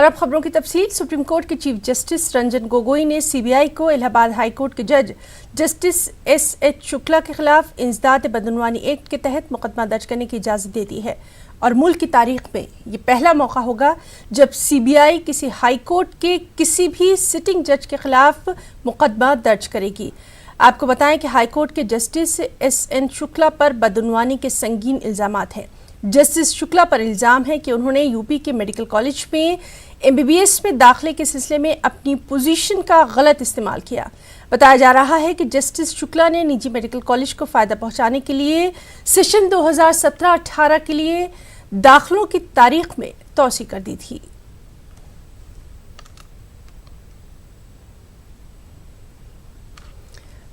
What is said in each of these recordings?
और अब खबरों की तफसील। सुप्रीम कोर्ट के चीफ जस्टिस रंजन गोगोई ने सीबीआई को इलाहाबाद हाई कोर्ट के जज जस्टिस एस.एच. शुक्ला के खिलाफ इंसदाद बदनवानी एक्ट के तहत मुकदमा दर्ज करने की इजाज़त दे दी है और मुल्क की तारीख में ये पहला मौका होगा जब सीबीआई किसी हाई कोर्ट के किसी भी सिटिंग जज के खिलाफ मुकदमा दर्ज करेगी। आपको बताएं कि हाई कोर्ट के जस्टिस एस.एन. शुक्ला पर बदनवानी के संगीन इल्जामात हैं। जस्टिस शुक्ला पर इल्ज़ाम है कि उन्होंने यूपी के मेडिकल कॉलेज में एमबीबीएस में दाखिले के सिलसिले में अपनी पोजीशन का गलत इस्तेमाल किया। बताया जा रहा है कि जस्टिस शुक्ला ने निजी मेडिकल कॉलेज को फ़ायदा पहुंचाने के लिए सेशन 2017-18 के लिए दाखिलों की तारीख में तौसी कर दी थी।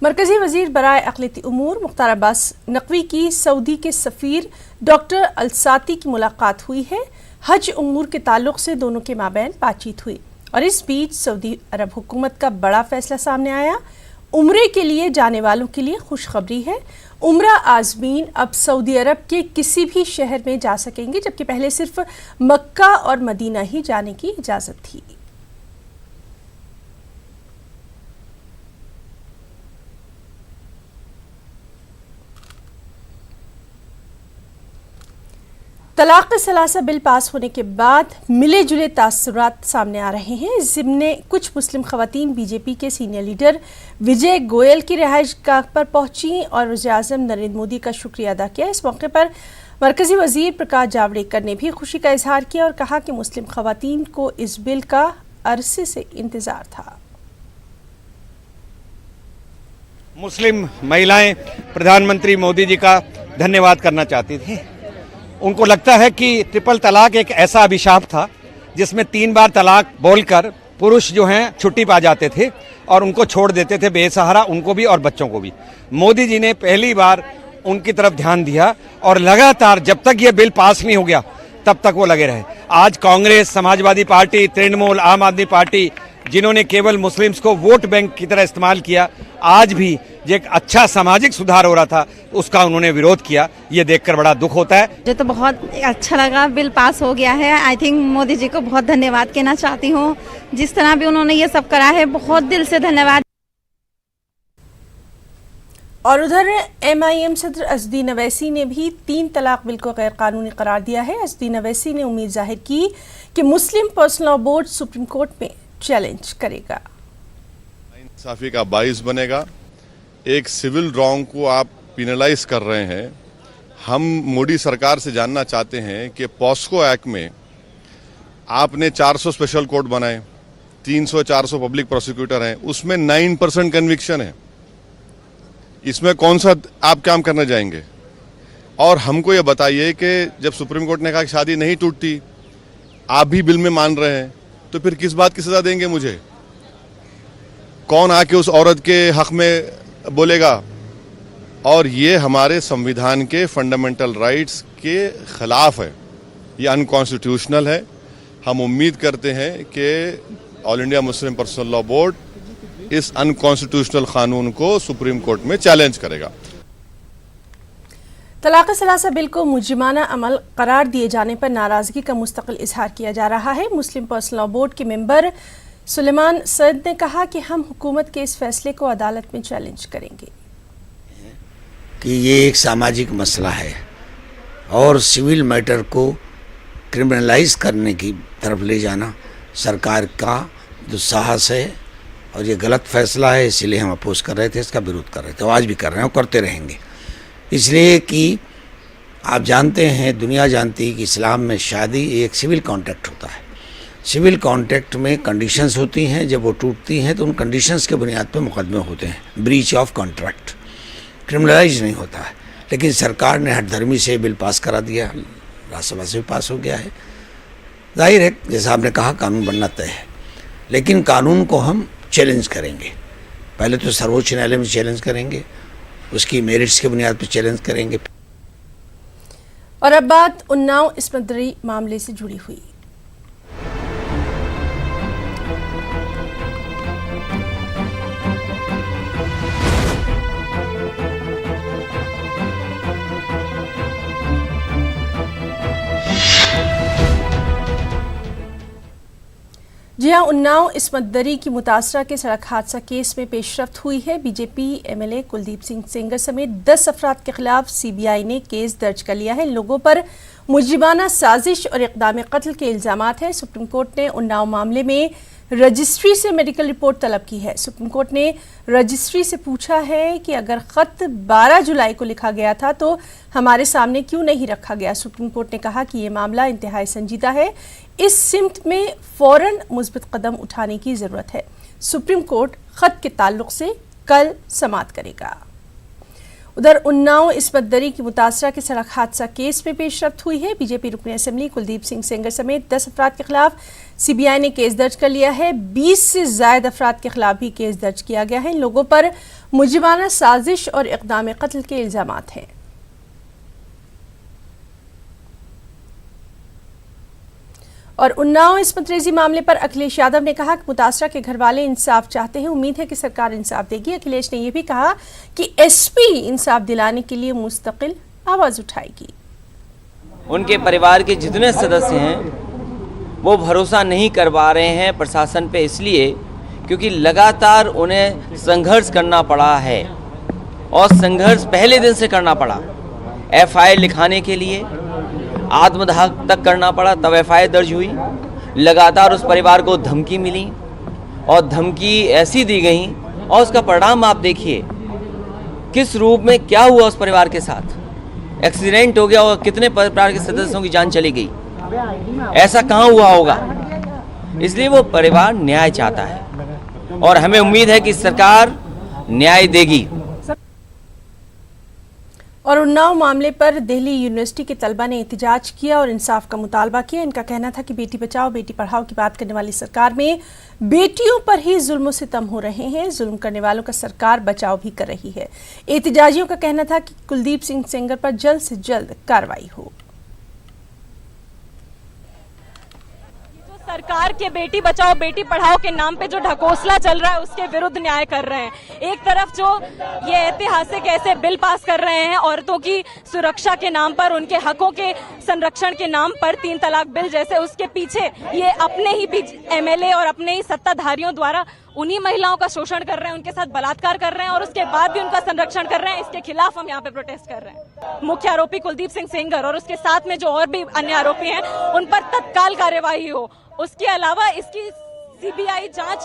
मरकजी वजीर बराए अक़लियती उमूर मुख्तार अब्बास नकवी की सऊदी के सफ़ीर डॉक्टर अलसाती की मुलाकात हुई है। हज उमूर के ताल्लुक से दोनों के माबैन बातचीत हुई और इस बीच सऊदी अरब हुकूमत का बड़ा फैसला सामने आया। उम्रे के लिए जाने वालों के लिए खुशखबरी है। उम्रा आज़मीन अब सऊदी अरब के किसी भी शहर में जा सकेंगे, जबकि पहले सिर्फ मक्का और मदीना ही जाने की इजाज़त थी। तलाक़ सलासा बिल पास होने के बाद मिले जुले तासुरात सामने आ रहे हैं। ज़िम्ने कुछ मुस्लिम ख़वातीन बीजेपी के सीनियर लीडर विजय गोयल की रिहाइश गाह पर पहुंची और वज़ीर-ए-आज़म नरेंद्र मोदी का शुक्रिया अदा किया। इस मौके पर मरकज़ी वज़ीर प्रकाश जावड़ेकर ने भी खुशी का इजहार किया और कहा कि मुस्लिम ख़वातीन को इस बिल का अरसे से इंतज़ार था। मुस्लिम महिलाएं प्रधानमंत्री मोदी जी का धन्यवाद करना चाहती थी। उनको लगता है कि ट्रिपल तलाक एक ऐसा अभिशाप था जिसमें 3 बार तलाक बोलकर पुरुष जो हैं छुट्टी पा जाते थे और उनको छोड़ देते थे बेसहारा, उनको भी और बच्चों को भी। मोदी जी ने पहली बार उनकी तरफ ध्यान दिया और लगातार जब तक ये बिल पास नहीं हो गया तब तक वो लगे रहे। आज कांग्रेस, समाजवादी पार्टी, तृणमूल, आम आदमी पार्टी, जिन्होंने केवल मुस्लिम्स को वोट बैंक की तरह इस्तेमाल किया, आज भी जो एक अच्छा सामाजिक सुधार हो रहा था उसका उन्होंने विरोध किया। ये देखकर बड़ा दुख होता है। मुझे तो बहुत अच्छा लगा, बिल पास हो गया है। आई थिंक मोदी जी को बहुत धन्यवाद कहना चाहती हूँ, जिस तरह भी उन्होंने ये सब करा है, बहुत दिल से धन्यवाद। और उधर MIM सदर असदुद्दीन अवैसी ने भी 3 तलाक बिल को गैर कानूनी करार दिया है। असदुद्दीन अवैसी ने उम्मीद जाहिर की कि Muslim Personal Law Board Supreme Court में चैलेंज करेगा। इंसाफी का बाइस बनेगा। एक सिविल रॉन्ग को आप पिनलाइज कर रहे हैं। हम मोदी सरकार से जानना चाहते हैं कि पॉस्को एक्ट में आपने 400 स्पेशल कोर्ट बनाए, 300-400 पब्लिक प्रोसिक्यूटर हैं, उसमें 9% कन्विक्शन है। इसमें कौन सा आप काम करने जाएंगे? और हमको ये बताइए कि जब सुप्रीम कोर्ट ने कहा कि शादी नहीं टूटती, आप भी बिल में मान रहे हैं, तो फिर किस बात की सजा देंगे मुझे? कौन आके उस औरत के हक में बोलेगा? और ये हमारे संविधान के फंडामेंटल राइट्स के खिलाफ है, ये अनकॉन्स्टिट्यूशनल है। हम उम्मीद करते हैं कि all India Muslim Personal Law board इस अनकॉन्स्टिट्यूशनल कानून को सुप्रीम कोर्ट में चैलेंज करेगा। तलाक़ सलासा बिल को मुजरिमाना अमल करार दिए जाने पर नाराजगी का मुस्तकिल इजहार किया जा रहा है। मुस्लिम पर्सनल लॉ बोर्ड के मेंबर सुलेमान सैद ने कहा कि हम हुकूमत के इस फैसले को अदालत में चैलेंज करेंगे कि ये एक सामाजिक मसला है और सिविल मैटर को क्रिमिनलाइज करने की तरफ ले जाना सरकार का दुस्साहस है और ये गलत फैसला है। इसलिए हम अपोज कर रहे थे, इसका विरोध कर रहे थे, आज भी कर रहे हैं और करते रहेंगे। इसलिए कि आप जानते हैं, दुनिया जानती है कि इस्लाम में शादी एक सिविल कॉन्ट्रैक्ट होता है। सिविल कॉन्ट्रैक्ट में कंडीशंस होती हैं, जब वो टूटती हैं तो उन कंडीशंस के बुनियाद पर मुकदमे होते हैं। ब्रीच ऑफ कॉन्ट्रैक्ट क्रिमिनलाइज नहीं होता है। लेकिन सरकार ने हठधर्मी से बिल पास करा दिया, राज्यसभा से भी पास हो गया है। जाहिर है, जैसा आपने कहा, कानून बनना तय है, लेकिन कानून को हम चैलेंज करेंगे। पहले तो सर्वोच्च न्यायालय में चैलेंज करेंगे, उसकी मेरिट्स के बुनियाद पर चैलेंज करेंगे। और अब बात उन्नाव इस्मत दरी मामले से जुड़ी हुई। जिया उन्नाव इस्मत दरी की मुतासरा के सड़क हादसा केस में पेशरफ्त हुई है। बीजेपी एमएलए कुलदीप सिंह सेंगर समेत 10 अफराद के खिलाफ सीबीआई ने केस दर्ज कर लिया है। इन लोगों पर मुजरिमाना साजिश और इक़दाम कत्ल के इल्जामात हैं। सुप्रीम कोर्ट ने उन्नाव मामले में रजिस्ट्री से मेडिकल रिपोर्ट तलब की है। सुप्रीम कोर्ट ने रजिस्ट्री से पूछा है कि अगर ख़त 12 जुलाई को लिखा गया था तो हमारे सामने क्यों नहीं रखा गया। सुप्रीम कोर्ट ने कहा कि ये मामला इंतहाई संजीदा है, इस सिमत में फ़ौरन मुस्बित कदम उठाने की ज़रूरत है। सुप्रीम कोर्ट ख़त के ताल्लुक से कल समाअत करेगा। उधर उन्नाव इस्मत दरी की मुतासरा के सड़क हादसा केस में पेशरफ्त हुई है। बीजेपी रुकन असेंबली कुलदीप सिंह सेंगर समेत 10 अफराद के खिलाफ सीबीआई ने केस दर्ज कर लिया है। 20 से ज़ायद अफराद के खिलाफ भी केस दर्ज किया गया है। इन लोगों पर मुजरिमाना साजिश और इक़दाम कत्ल के इल्जामात हैं। और उन्नाव इस्मत रेजी मामले पर अखिलेश यादव ने कहा कि मुतासरा के घर वाले इंसाफ चाहते हैं, उम्मीद है कि सरकार इंसाफ देगी। अखिलेश ने यह भी कहा कि एसपी इंसाफ दिलाने के लिए मुस्तकिल आवाज उठाएगी। उनके परिवार के जितने सदस्य हैं वो भरोसा नहीं कर पा रहे हैं प्रशासन पे, इसलिए क्योंकि लगातार उन्हें संघर्ष करना पड़ा है और संघर्ष पहले दिन से करना पड़ा। एफआईआर लिखाने के लिए आत्मदाह तक करना पड़ा, तब एफआईआर दर्ज हुई। लगातार उस परिवार को धमकी मिली और धमकी ऐसी दी गई और उसका परिणाम आप देखिए किस रूप में क्या हुआ उस परिवार के साथ। एक्सीडेंट हो गया और कितने परिवार के सदस्यों की जान चली गई। ऐसा कहाँ हुआ होगा। इसलिए वो परिवार न्याय चाहता है और हमें उम्मीद है कि सरकार न्याय देगी। और उन्नाव मामले पर दिल्ली यूनिवर्सिटी के तलबा ने एहतजाज किया और इंसाफ का मुतालबा किया। इनका कहना था कि बेटी बचाओ बेटी पढ़ाओ की बात करने वाली सरकार में बेटियों पर ही जुल्म सितम हो रहे हैं। जुल्म करने वालों का सरकार बचाव भी कर रही है। एहतजाजियों का कहना था कि कुलदीप सिंह सेंगर पर जल्द से जल्द कार्रवाई हो। सरकार के बेटी बचाओ बेटी पढ़ाओ के नाम पे जो ढकोसला चल रहा है उसके विरुद्ध न्याय कर रहे हैं। एक तरफ जो ये ऐतिहासिक ऐसे बिल पास कर रहे हैं औरतों की सुरक्षा के नाम पर, उनके हकों के संरक्षण के नाम पर 3 तलाक बिल जैसे, उसके पीछे ये अपने ही एमएलए और अपने ही सत्ताधारियों द्वारा उन्हीं महिलाओं का शोषण कर रहे हैं, उनके साथ बलात्कार कर रहे हैं और उसके बाद भी उनका संरक्षण कर रहे हैं। इसके खिलाफ हम यहाँ पे प्रोटेस्ट कर रहे हैं। मुख्य आरोपी कुलदीप सिंह सेंगर और उसके साथ में जो और भी अन्य आरोपी हैं उन पर तत्काल कार्यवाही हो। उसके अलावा इसकी सीबीआई जांच,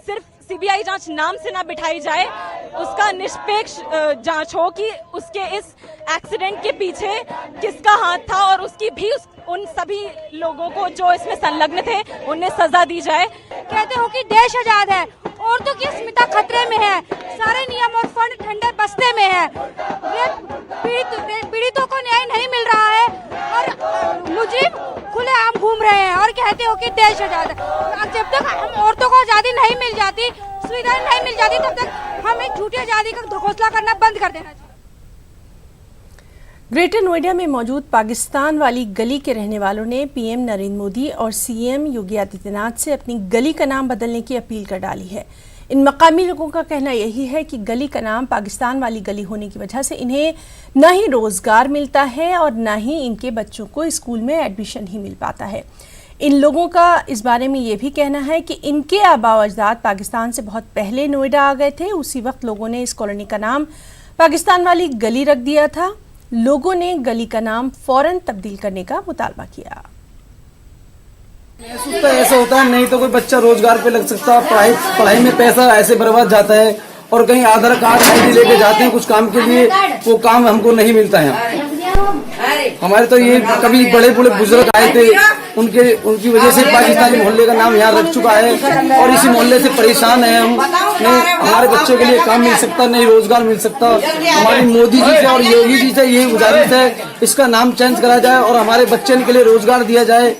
सिर्फ सीबीआई जांच नाम से ना बिठाई जाए, उसका निष्पक्ष जांच हो कि उसके इस एक्सीडेंट के पीछे किसका हाथ था और उसकी भी उन सभी लोगों को जो इसमें संलग्न थे उन्हें सजा दी जाए। कहते हो कि देश आजाद है, औरतों की अस्मिता खतरे में है, सारे नियम और फंड ठंडे बस्ते में है, पीड़ितों को न्याय नहीं मिल रहा है और मुजरिम खुलेआम घूम रहे हैं और कहते हो कि देश आजाद है। जब तक हम औरतों को आजादी नहीं मिल जाती, सुविधाएं नहीं मिल जाती, तब तक हमें झूठी आजादी का घोषणा करना बंद कर देना चाहिए। ग्रेटर नोएडा में मौजूद पाकिस्तान वाली गली के रहने वालों ने पीएम नरेंद्र मोदी और सीएम योगी आदित्यनाथ से अपनी गली का नाम बदलने की अपील कर डाली है। इन मकामी लोगों का कहना यही है कि गली का नाम पाकिस्तान वाली गली होने की वजह से इन्हें न ही रोजगार मिलता है और न ही इनके बच्चों को स्कूल में एडमिशन ही मिल पाता है। इन लोगों का इस बारे में ये भी कहना है कि इनके आबा अजदाद पाकिस्तान से बहुत पहले नोएडा आ गए थे। उसी वक्त लोगों ने इस कॉलोनी का नाम पाकिस्तान वाली गली रख दिया था। लोगों ने गली का नाम फौरन तब्दील करने का मुतालबा किया। महसूस तो ऐसा होता है, नहीं तो कोई बच्चा रोजगार पे लग सकता, पढ़ाई में पैसा ऐसे बर्बाद जाता है और कहीं आधार कार्ड आईडी लेके जाते हैं कुछ काम के लिए, वो काम हमको नहीं मिलता है। हमारे तो ये कभी बड़े बड़े बुजुर्ग आए थे, उनकी वजह से पाकिस्तानी मोहल्ले का नाम यहाँ रख चुका है और इसी मोहल्ले से परेशान है हम। नहीं हमारे बच्चों के लिए काम मिल सकता, नहीं रोजगार मिल सकता। हमारी मोदी जी से और योगी जी से यही गुजारिश है, इसका नाम चेंज करा जाए और हमारे बच्चे के लिए रोजगार दिया जाए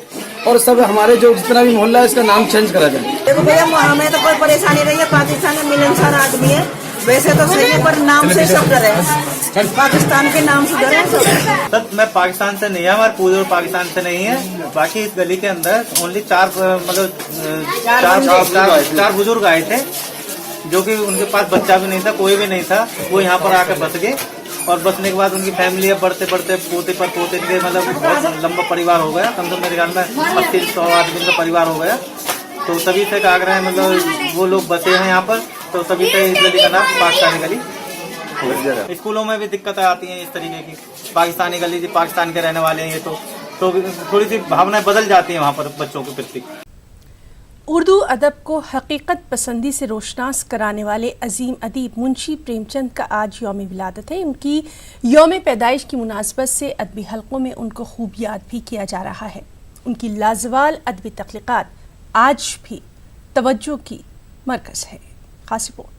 और सब हमारे जो जितना भी मोहल्ला है इसका नाम चेंज करा जाए। देखो भैया, हमें तो कोई परेशानी नहीं है, पाकिस्तान में मिलनसार आदमी है, वैसे तो सही है, पर नाम से सब डरे, पाकिस्तान के नाम से डरे सब। सर मैं पाकिस्तान से नहीं है, हमारे पूरे पाकिस्तान से नहीं है। बाकी इस गली के अंदर ओनली चार बुजुर्ग आए थे जो कि उनके पास बच्चा भी नहीं था, कोई भी नहीं था, वो यहाँ पर आकर बस गए और बसने के बाद उनकी फैमिली है बढ़ते बढ़ते पोते पर पोते के मतलब बहुत लंबा परिवार हो गया, कम से कम मेरे ख्याल में 80-100 आदमी का परिवार हो गया। तो तभी से आगरा है मतलब वो लोग बसे हैं यहाँ पर, तो तभी से इस गली का नाम पाकिस्तानी गली। स्कूलों में भी दिक्कतें आती हैं इस तरीके की, पाकिस्तानी गली पाकिस्तान के रहने वाले हैं ये, तो थोड़ी सी भावनाएं बदल जाती हैं वहाँ पर बच्चों के प्रति। उर्दू अदब को हकीकत पसंदी से रोशनास कराने वाले अजीम अदीब मुंशी प्रेमचंद का आज यौम विलादत है। उनकी यौम पैदाइश की मुनासबत से अदबी हलकों में उनको खूब याद भी किया जा रहा है। उनकी लाजवाल अदबी तख्लीक़ात आज भी तवज्जो की मरकज़ है। खास रिपोर्ट।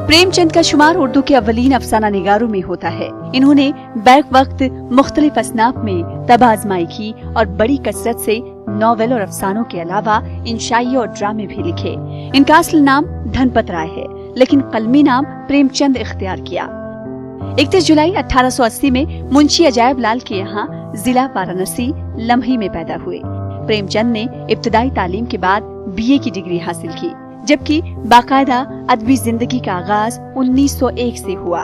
प्रेमचंद का शुमार उर्दू के अव्वलीन अफसाना निगारों में होता है। इन्होंने बैक वक्त मुख्तलिफ असनाफ में तबाज़माई की और बड़ी कसरत से नॉवेल और अफसानों के अलावा इंशाई और ड्रामे भी लिखे। इनका असल नाम धनपत राय है, लेकिन कलमी नाम प्रेमचंद इख्तियार किया। 31 जुलाई 1880 में मुंशी अजायब लाल के यहाँ जिला वाराणसी लम्ही में पैदा हुए। प्रेमचंद ने इब्तदाई तालीम के बाद BA की डिग्री हासिल की, जबकि बाकायदा अदबी जिंदगी का आगाज 1901 से हुआ।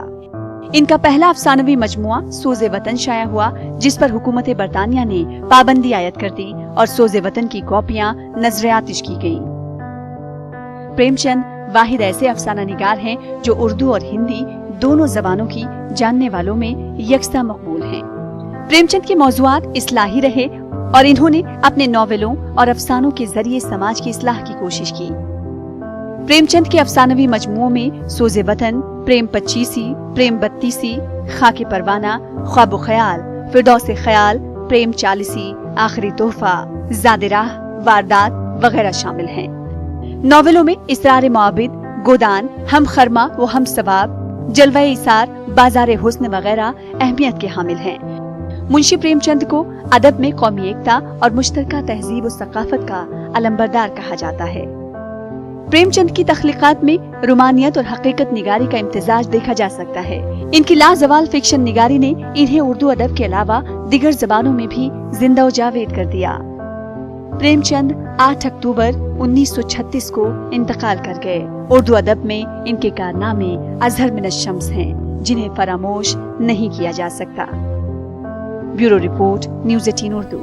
इनका पहला अफसानवी मजमुआ सोज़े वतन शाया हुआ, जिस पर हुकूमत बरतानिया ने पाबंदी आयद कर दी और सोज़े वतन की कॉपियां नजर आतिश की गयी। प्रेमचंद वाहिद ऐसे अफसाना निगार हैं जो उर्दू और हिंदी दोनों जबानों की जानने वालों में यकसा मकबूल हैं। प्रेमचंद के मौज़ूआत इस्लाही रहे और इन्होंने अपने नॉवेलों और अफसानों के जरिए समाज की इस्लाह की कोशिश की। प्रेमचंद के अफसानवी मजमुओं में सोज़े वतन, प्रेम 25, प्रेम 32, खाके परवाना, ख्वाब ख्याल, फिरदौसे ख्याल, प्रेम 40, आखिरी तोहफा, ज़ादे राह, वारदात वगैरह शामिल हैं। नॉवेलों में इसरार मुआबिद, गोदान, हम खरमा व हम सवाब, जलवाए इसार, बाजार हुस्न वगैरह अहमियत के हामिल हैं। मुंशी प्रेमचंद को अदब में कौमी एकता और मुश्तरका तहजीब और सकाफत का अलंबरदार कहा जाता है। प्रेमचंद की तख्लीकात में रुमानियत और हकीकत निगारी का इम्तिजाज देखा जा सकता है। इनकी लाजवाल फिक्शन निगारी ने इन्हें उर्दू अदब के अलावा दिगर जबानों में भी जिंदा जावेद कर दिया। प्रेमचंद 8 अक्टूबर 1936 को इंतकाल कर गए। उर्दू अदब में इनके कारनामे अजहर मिन अश-शम्स हैं, जिन्हें फरामोश नहीं किया जा सकता। Bureau report, news 18 Urdu.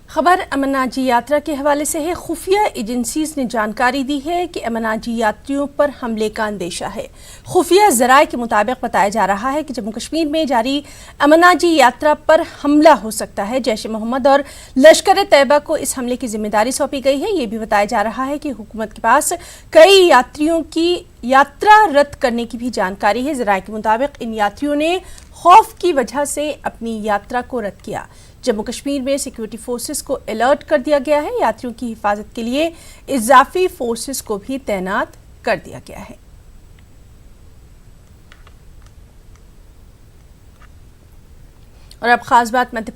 खबर अमरनाथ जी यात्रा के हवाले से है। खुफिया एजेंसीज ने जानकारी दी है कि अमरनाथ जी यात्रियों पर हमले का अंदेशा है। खुफिया जराए के मुताबिक बताया जा रहा है कि जम्मू कश्मीर में जारी अमरनाथ जी यात्रा पर हमला हो सकता है। जैश ए मोहम्मद और लश्कर तैयबा को इस हमले की जिम्मेदारी सौंपी गई है। ये भी बताया जा रहा है कि हुकूमत के पास कई यात्रियों की यात्रा रद्द करने की भी जानकारी है। जराए के मुताबिक इन यात्रियों ने खौफ की वजह से अपनी यात्रा को रद्द किया। जम्मू कश्मीर में सिक्योरिटी फोर्सेस को अलर्ट कर दिया गया है। यात्रियों की हिफाजत के लिए इजाफी फोर्सेस को भी तैनात कर दिया गया है। और अब खास बात मध्य